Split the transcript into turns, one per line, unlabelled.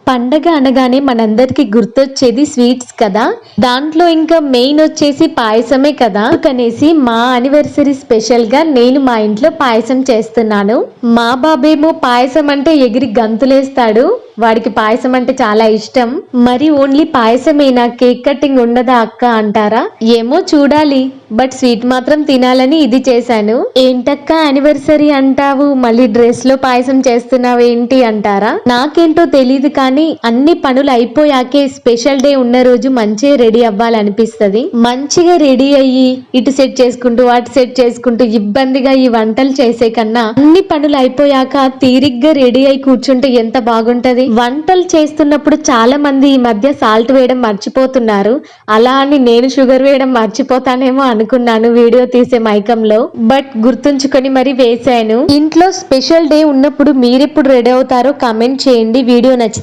పండగ అనగానే మనందరికి గుర్తొచ్చేది స్వీట్స్ కదా. దాంట్లో ఇంకా మెయిన్ వచ్చేసి పాయసమే కదా. కనేసి మా యానివర్సరీ స్పెషల్ గా నేను మా ఇంట్లో పాయసం చేస్తున్నాను. మా బాబేమో పాయసం అంటే ఎగిరి గంతులేస్తాడు. వాడికి పాయసం అంటే చాలా ఇష్టం. మరి ఓన్లీ పాయసమేనా, కేక్ కటింగ్ ఉండదా అక్క అంటారా? ఏమో చూడాలి. బట్ స్వీట్ మాత్రం తినాలని ఇది చేశాను. ఏంటక్క యానివర్సరీ అంటావు, మళ్ళీ డ్రెస్ లో పాయసం చేస్తున్నావు ఏంటి అంటారా? నాకేంటో తెలీదు కానీ అన్ని పనులు అయిపోయాకే స్పెషల్ డే ఉన్న రోజు మంచిగా రెడీ అవ్వాలనిపిస్తది. మంచిగా రెడీ అయ్యి ఇటు సెట్ చేసుకుంటూ అటు సెట్ చేసుకుంటూ ఇబ్బందిగా ఈ వంటలు చేసే కన్నా అన్ని పనులు అయిపోయాక తీరిగ్గా రెడీ అయి కూర్చుంటే ఎంత బాగుంటది. వంటలు చేస్తున్నప్పుడు చాలా మంది ఈ మధ్య సాల్ట్ వేయడం మర్చిపోతున్నారు. అలా అని నేను షుగర్ వేయడం మర్చిపోతానేమో అనుకున్నాను వీడియో తీసే మైకంలో. బట్ గుర్తుంచుకొని మరి వేసాను. ఇంట్లో స్పెషల్ డే ఉన్నప్పుడు మీరెప్పుడు రెడీ అవుతారో కామెంట్ చేయండి. వీడియో నచ్చితే